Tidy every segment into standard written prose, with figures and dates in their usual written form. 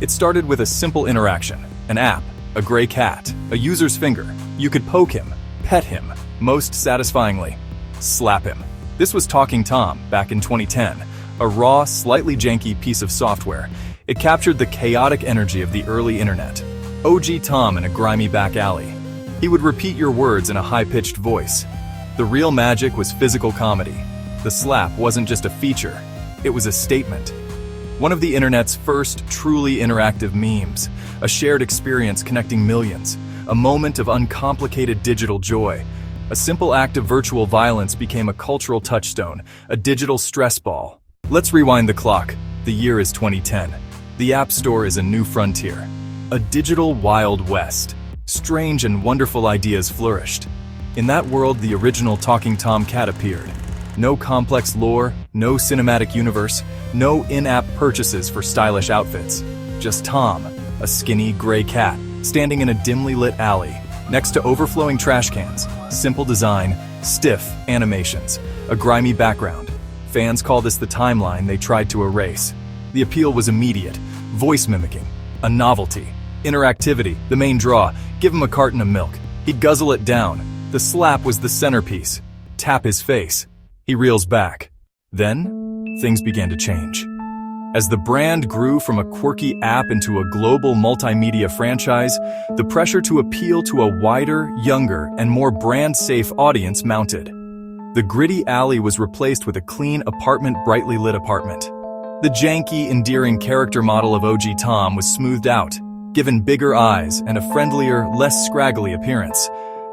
It started with a simple interaction, an app, a gray cat, a user's finger. You could poke him, pet him, most satisfyingly, slap him. This was Talking Tom back in 2010, a raw, slightly janky piece of software. It captured the chaotic energy of the early internet. OG Tom in a grimy back alley. He would repeat your words in a high-pitched voice. The real magic was physical comedy. The slap wasn't just a feature, it was a statement. One of the internet's first truly interactive memes, a shared experience connecting millions, a moment of uncomplicated digital joy. A simple act of virtual violence became a cultural touchstone, a digital stress ball. Let's rewind the clock. The year is 2010. The App Store is a new frontier, a digital Wild West. Strange and wonderful ideas flourished. In that world, the original Talking Tom cat appeared. No complex lore, no cinematic universe, no in-app purchases for stylish outfits. Just Tom, a skinny gray cat, standing in a dimly lit alley, next to overflowing trash cans. Simple design, stiff animations, a grimy background. Fans call this the timeline they tried to erase. The appeal was immediate, voice mimicking, a novelty. Interactivity, the main draw. Give him a carton of milk. He'd guzzle it down. The slap was the centerpiece. Tap his face. He reels back. Then, things began to change. As the brand grew from a quirky app into a global multimedia franchise, the pressure to appeal to a wider, younger, and more brand-safe audience mounted. The gritty alley was replaced with a clean apartment, brightly lit apartment. The janky, endearing character model of OG Tom was smoothed out, given bigger eyes and a friendlier, less scraggly appearance.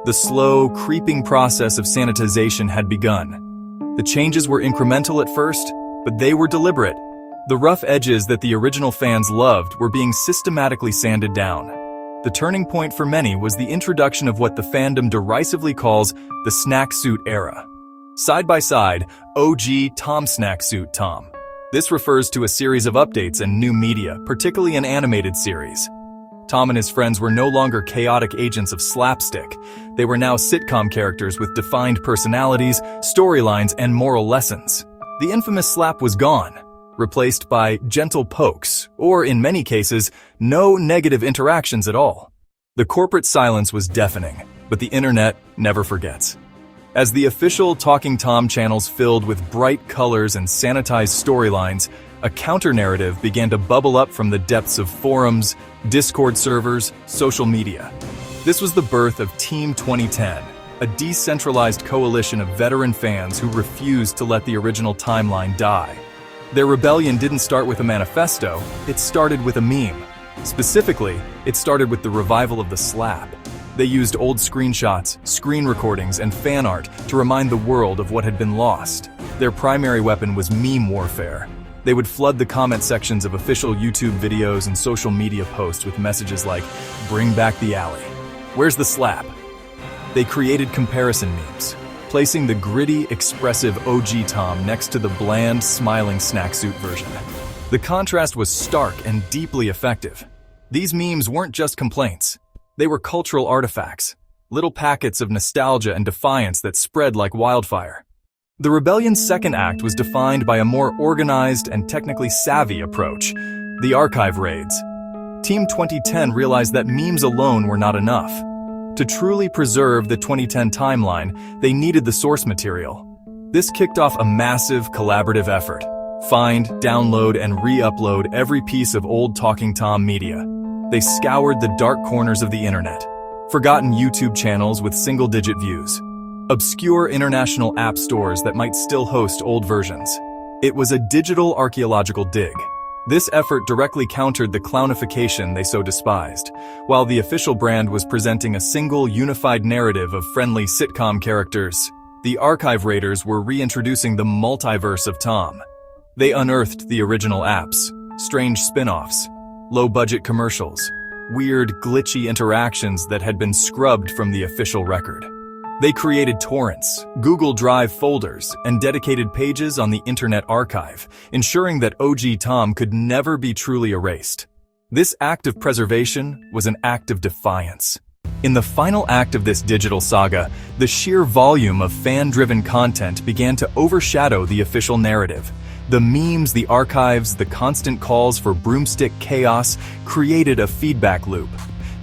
The slow, creeping process of sanitization had begun. The changes were incremental at first, but they were deliberate. The rough edges that the original fans loved were being systematically sanded down. The turning point for many was the introduction of what the fandom derisively calls the snack suit era. Side by side, OG Tom Snack Suit Tom. This refers to a series of updates and new media, particularly an animated series. Tom and his friends were no longer chaotic agents of slapstick. They were now sitcom characters with defined personalities, storylines, and moral lessons. The infamous slap was gone, replaced by gentle pokes, or in many cases, no negative interactions at all. The corporate silence was deafening, but the internet never forgets. As the official Talking Tom channels filled with bright colors and sanitized storylines, a counter-narrative began to bubble up from the depths of forums, Discord servers, social media. This was the birth of Team 2010, a decentralized coalition of veteran fans who refused to let the original timeline die. Their rebellion didn't start with a manifesto, it started with a meme. Specifically, it started with the revival of the slap. They used old screenshots, screen recordings, and fan art to remind the world of what had been lost. Their primary weapon was meme warfare. They would flood the comment sections of official YouTube videos and social media posts with messages like, "Bring back the alley. Where's the slap?" They created comparison memes, placing the gritty, expressive OG Tom next to the bland, smiling snack suit version. The contrast was stark and deeply effective. These memes weren't just complaints. They were cultural artifacts, little packets of nostalgia and defiance that spread like wildfire. The rebellion's second act was defined by a more organized and technically savvy approach, the archive raids. Team 2010 realized that memes alone were not enough. To truly preserve the 2010 timeline, they needed the source material. This kicked off a massive collaborative effort. Find, download, and re-upload every piece of old Talking Tom media. They scoured the dark corners of the internet, forgotten YouTube channels with single-digit views, obscure international app stores that might still host old versions. It was a digital archaeological dig. This effort directly countered the clownification they so despised, while the official brand was presenting a single, unified narrative of friendly sitcom characters. The archive raiders were reintroducing the multiverse of Tom. They unearthed the original apps, strange spin-offs, low-budget commercials, weird, glitchy interactions that had been scrubbed from the official record. They created torrents, Google Drive folders, and dedicated pages on the Internet Archive, ensuring that OG Tom could never be truly erased. This act of preservation was an act of defiance. In the final act of this digital saga, the sheer volume of fan-driven content began to overshadow the official narrative. The memes, the archives, the constant calls for broomstick chaos created a feedback loop.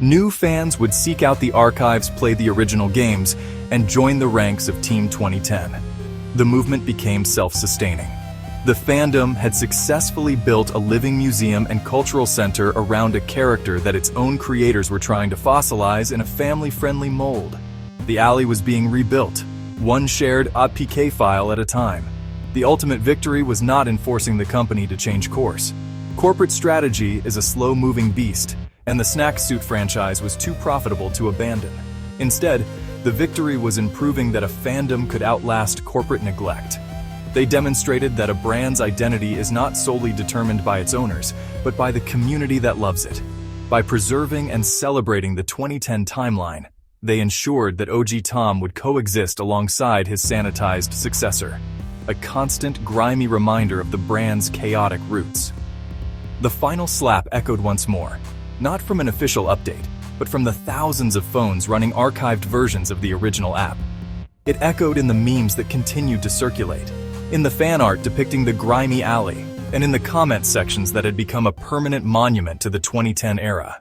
New fans would seek out the archives, play the original games, and join the ranks of Team 2010. The movement became self-sustaining. The fandom had successfully built a living museum and cultural center around a character that its own creators were trying to fossilize in a family-friendly mold. The alley was being rebuilt, one shared APK file at a time. The ultimate victory was not in forcing the company to change course. Corporate strategy is a slow-moving beast, and the Snack Suit franchise was too profitable to abandon. Instead, the victory was in proving that a fandom could outlast corporate neglect. They demonstrated that a brand's identity is not solely determined by its owners, but by the community that loves it. By preserving and celebrating the 2010 timeline, they ensured that OG Tom would coexist alongside his sanitized successor, a constant, grimy reminder of the brand's chaotic roots. The final slap echoed once more, not from an official update, but from the thousands of phones running archived versions of the original app. It echoed in the memes that continued to circulate, in the fan art depicting the grimy alley, and in the comment sections that had become a permanent monument to the 2010 era.